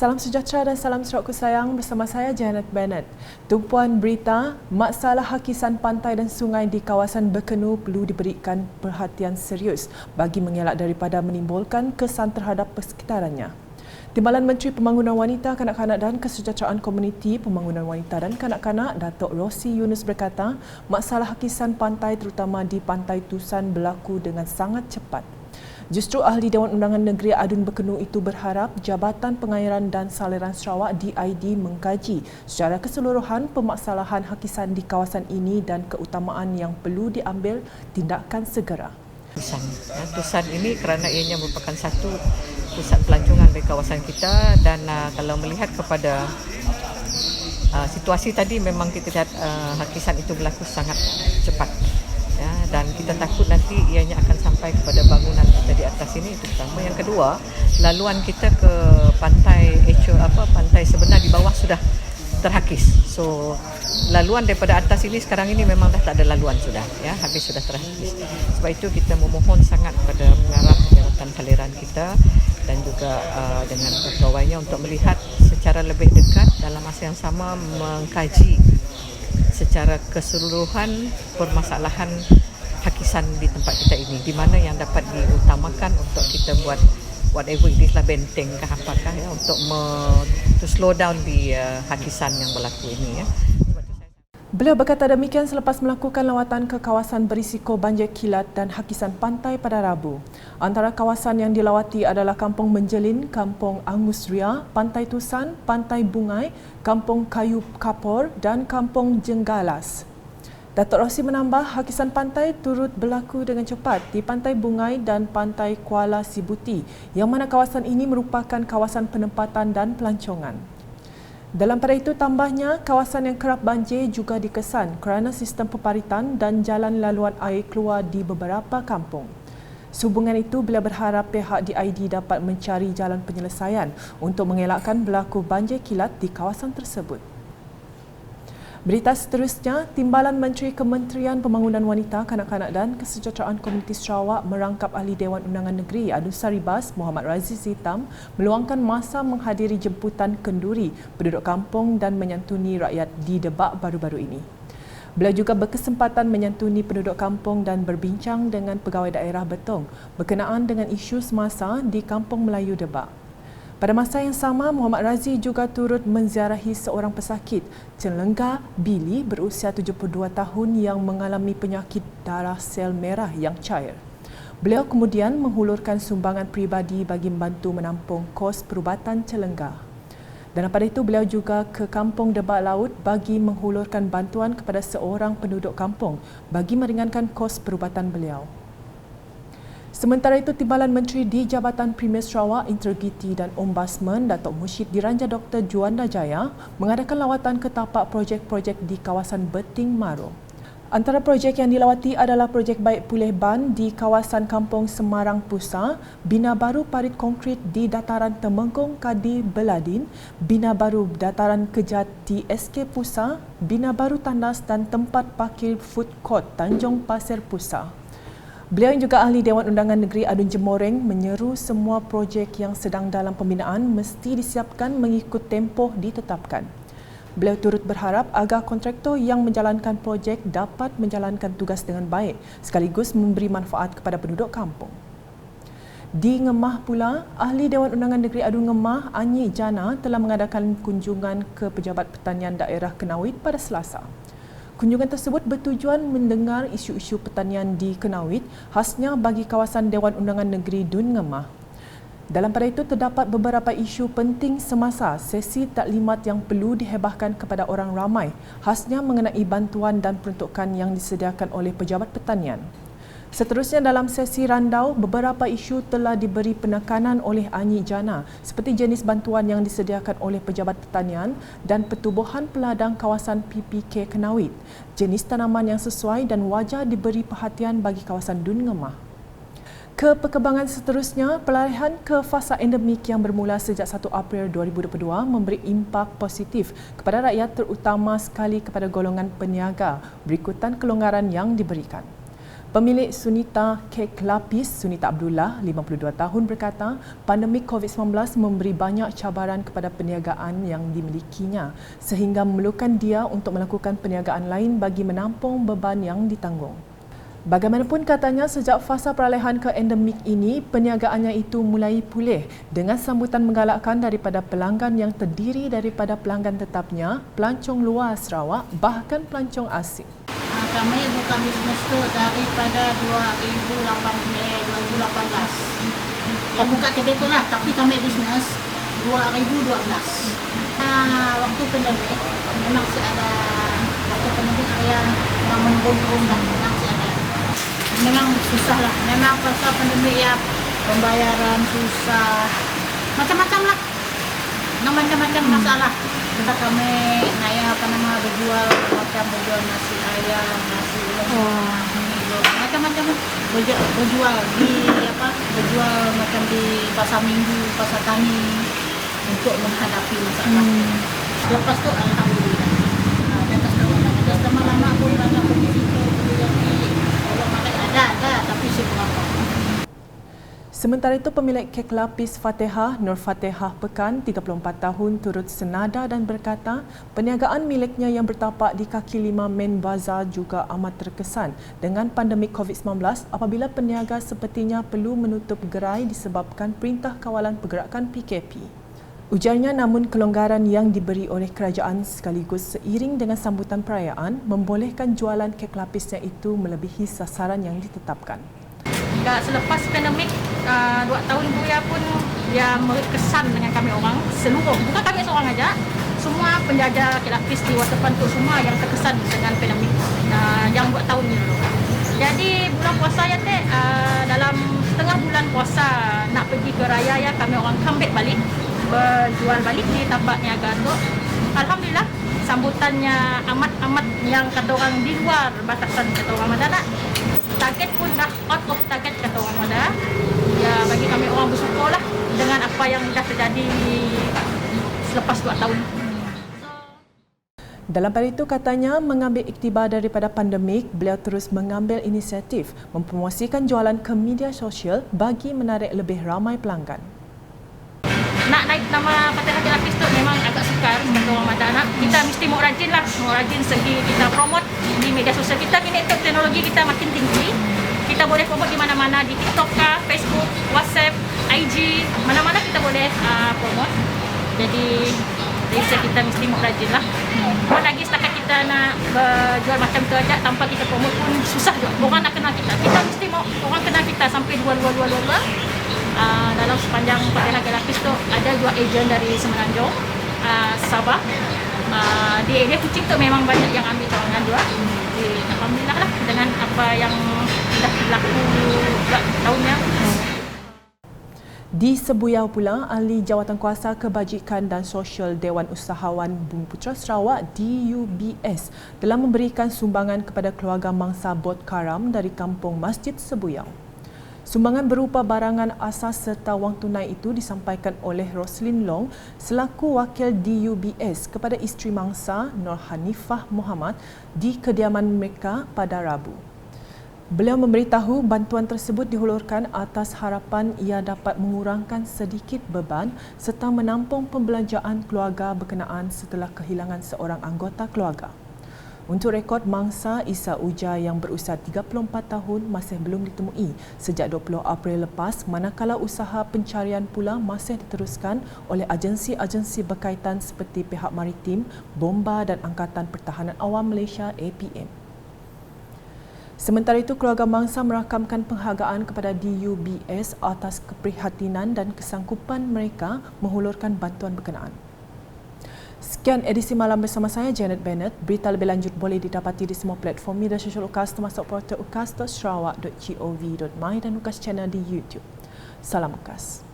Salam sejahtera dan salam serakku sayang, bersama saya Janet Bennett. Tumpuan berita, masalah hakisan pantai dan sungai di kawasan Bekenu perlu diberikan perhatian serius bagi mengelak daripada menimbulkan kesan terhadap persekitarannya. Timbalan Menteri Pembangunan Wanita, Kanak-kanak dan Kesejahteraan Komuniti Pembangunan Wanita dan Kanak-kanak, Datuk Rosi Yunus berkata, masalah hakisan pantai terutama di Pantai Tusan berlaku dengan sangat cepat. Justru Ahli Dewan Undangan Negeri Adun Bekenu itu berharap Jabatan Pengairan dan Saliran Sarawak DID mengkaji secara keseluruhan permasalahan hakisan di kawasan ini dan keutamaan yang perlu diambil tindakan segera. Tusan ini kerana ianya merupakan satu pusat pelancongan di kawasan kita dan kalau melihat kepada situasi tadi memang kita lihat hakisan itu berlaku sangat cepat. Ya, dan kita takut nanti ianya akan sampai kepada bangunan kita di atas ini, itu pertama. Yang kedua, laluan kita ke pantai pantai sebenar di bawah sudah terhakis. So laluan daripada atas ini sekarang ini memang dah tak ada laluan sudah, ya, habis sudah terhakis. Sebab itu kita memohon sangat kepada pengarah jawatan saliran kita dan juga dengan pegawainya untuk melihat secara lebih dekat dalam masa yang sama mengkaji secara keseluruhan permasalahan hakisan di tempat kita ini, di mana yang dapat diutamakan untuk kita buat whatever it is lah, benteng ke apakah ya, untuk to slow down di hakisan yang berlaku ini, ya. Beliau berkata demikian selepas melakukan lawatan ke kawasan berisiko banjir kilat dan hakisan pantai pada Rabu. Antara kawasan yang dilawati adalah Kampung Menjelin, Kampung Angus Ria, Pantai Tusan, Pantai Bungai, Kampung Kayu Kapor dan Kampung Jenggalas. Datuk Rosi menambah, hakisan pantai turut berlaku dengan cepat di Pantai Bungai dan Pantai Kuala Sibuti, yang mana kawasan ini merupakan kawasan penempatan dan pelancongan. Dalam pada itu, tambahnya, kawasan yang kerap banjir juga dikesan kerana sistem peparitan dan jalan laluan air keluar di beberapa kampung. Sehubungan itu, beliau berharap pihak DID dapat mencari jalan penyelesaian untuk mengelakkan berlaku banjir kilat di kawasan tersebut. Berita seterusnya, Timbalan Menteri Kementerian Pembangunan Wanita, Kanak-kanak dan Kesejahteraan Komuniti Sarawak merangkap Ahli Dewan Undangan Negeri Adun Saribas Muhammad Raziz Hitam meluangkan masa menghadiri jemputan kenduri penduduk kampung dan menyantuni rakyat di Debak baru-baru ini. Beliau juga berkesempatan menyantuni penduduk kampung dan berbincang dengan pegawai daerah Betong berkenaan dengan isu semasa di Kampung Melayu Debak. Pada masa yang sama, Muhammad Razi juga turut menziarahi seorang pesakit, Celenggar Billy berusia 72 tahun yang mengalami penyakit darah sel merah yang cair. Beliau kemudian menghulurkan sumbangan peribadi bagi membantu menampung kos perubatan Celenggar. Dan pada itu, beliau juga ke Kampung Debak Laut bagi menghulurkan bantuan kepada seorang penduduk kampung bagi meringankan kos perubatan beliau. Sementara itu, Timbalan Menteri di Jabatan Premier Sarawak, Integriti dan Ombudsman Datuk Mushid Diranja Dr. Juanda Jaya mengadakan lawatan ke tapak projek-projek di kawasan Beting Maru. Antara projek yang dilawati adalah projek baik pulih ban di kawasan Kampung Semarang Pusar, bina baru parit konkrit di Dataran Temenggung Kadi Beladin, bina baru Dataran Kejat di SK Pusar, bina baru tandas dan tempat parkir food court Tanjung Pasir Pusar. Beliau yang juga Ahli Dewan Undangan Negeri Adun Jemoreng menyeru semua projek yang sedang dalam pembinaan mesti disiapkan mengikut tempoh ditetapkan. Beliau turut berharap agar kontraktor yang menjalankan projek dapat menjalankan tugas dengan baik sekaligus memberi manfaat kepada penduduk kampung. Di Ngemah pula, Ahli Dewan Undangan Negeri Adun Ngemah Anyi Jana telah mengadakan kunjungan ke Pejabat Pertanian Daerah Kenawit pada Selasa. Kunjungan tersebut bertujuan mendengar isu-isu pertanian di Kenawit, khasnya bagi kawasan Dewan Undangan Negeri Dun Ngemah. Dalam pada itu, terdapat beberapa isu penting semasa sesi taklimat yang perlu dihebahkan kepada orang ramai, khasnya mengenai bantuan dan peruntukan yang disediakan oleh Pejabat Pertanian. Seterusnya, dalam sesi randau, beberapa isu telah diberi penekanan oleh Anyi Jana seperti jenis bantuan yang disediakan oleh Pejabat Pertanian dan pertubuhan peladang kawasan PPK Kenawit, jenis tanaman yang sesuai dan wajar diberi perhatian bagi kawasan Dun Ngemah. Ke perkembangan seterusnya, pelarian ke fasa endemik yang bermula sejak 1 April 2022 memberi impak positif kepada rakyat terutama sekali kepada golongan peniaga berikutan kelonggaran yang diberikan. Pemilik Sunita Kek Lapis, Sunita Abdullah, 52 tahun berkata, pandemik COVID-19 memberi banyak cabaran kepada perniagaan yang dimilikinya sehingga memerlukan dia untuk melakukan perniagaan lain bagi menampung beban yang ditanggung. Bagaimanapun katanya, sejak fasa peralihan ke endemik ini, perniagaannya itu mulai pulih dengan sambutan menggalakkan daripada pelanggan yang terdiri daripada pelanggan tetapnya, pelancong luar Sarawak, bahkan pelancong asing. Kami buka bisnes tu daripada 2018. Ya buka kedai tu lah, tapi kami bisnes 2012. Waktu pandemik memang ada, waktu pandemik saya yang menurun dan memang ada. Memang susah lah, memang pasal pandemik ya pembayaran susah, macam-macam lah, macam-macam masalah. Kita kami naya berjual macam berjual nasi ayam, nasi lemak, macam-macam berjual di berjual macam di pasar minggu, pasar tani untuk menghadapi masalah. Lepas tu alhamdulillah. Dah lama pun banyak berisiko kalau ada tapi seberapa. Sementara itu, pemilik kek lapis Fatehah, Nur Fatehah Pekan, 34 tahun, turut senada dan berkata perniagaan miliknya yang bertapak di kaki lima Main Bazar juga amat terkesan dengan pandemik COVID-19 apabila peniaga sepertinya perlu menutup gerai disebabkan Perintah Kawalan Pergerakan PKP. Ujarnya, namun kelonggaran yang diberi oleh kerajaan sekaligus seiring dengan sambutan perayaan membolehkan jualan kek lapisnya itu melebihi sasaran yang ditetapkan. Selepas pandemik 2 tahun buaya pun dia berkesan dengan kami orang seluruh, bukan kami seorang aja, semua penjaja kek lapis di Waterfront tu semua yang terkesan dengan pandemik yang 2 tahun ni dulu. Jadi bulan puasa ya teh, dalam setengah bulan puasa nak pergi ke raya ya, kami orang comeback balik, berjual balik di tapak niaga tu. Alhamdulillah sambutannya amat yang kata orang di luar batasan kata orang Madana. Target pun dah out of target kata orang Madana. Ya, bagi kami orang bersyukur lah dengan apa yang dah terjadi selepas 2 tahun. Dalam pada itu katanya, mengambil iktibar daripada pandemik, beliau terus mengambil inisiatif mempromosikan jualan ke media sosial bagi menarik lebih ramai pelanggan. Nak naik nama Fatehah Kek Lapis tu memang agak sukar kata orang Madana. Kita mesti mau rajin lah, mau rajin segi kita promote di media sosial kita. Kini teknologi kita makin tinggi, kita boleh promote di mana-mana, di TikTok, Facebook, WhatsApp, IG, mana-mana kita boleh promote. Jadi kita mesti mau rajin lah. Bukan lagi setakat kita nak berjual macam tu aja tanpa kita promote pun susah juga. Orang nak kenal kita. Kita mesti mau orang kenal kita sampai luar. Dalam sepanjang Fatehah Kek Lapis tu ada 2 ejen dari Semenanjung, Sabah. Di area Kuching tu memang banyak yang ambil cawangan juga. Alhamdulillah lah dengan apa yang dah berlaku 2 tahunnya. Di Sebuyau pula, Ahli Jawatankuasa Kebajikan dan Sosial Dewan Usahawan Bumiputera Sarawak DUBS telah memberikan sumbangan kepada keluarga mangsa Bot Karam dari kampung Masjid Sebuyau. Sumbangan berupa barangan asas serta wang tunai itu disampaikan oleh Roslyn Long selaku wakil DUBS kepada isteri mangsa Nur Hanifah Muhammad di kediaman mereka pada Rabu. Beliau memberitahu bantuan tersebut dihulurkan atas harapan ia dapat mengurangkan sedikit beban serta menampung pembelanjaan keluarga berkenaan setelah kehilangan seorang anggota keluarga. Untuk rekod, mangsa Isa Uja yang berusia 34 tahun masih belum ditemui sejak 20 April lepas, manakala usaha pencarian pula masih diteruskan oleh agensi-agensi berkaitan seperti pihak maritim, bomba dan Angkatan Pertahanan Awam Malaysia APM. Sementara itu, keluarga mangsa merakamkan penghargaan kepada DUBS atas keprihatinan dan kesanggupan mereka menghulurkan bantuan berkenaan. Sekian edisi malam bersama saya, Janet Bennett. Berita lebih lanjut boleh didapati di semua platform media sosial UKAS termasuk portal ukas.sarawak.gov.my dan UKAS Channel di YouTube. Salam UKAS.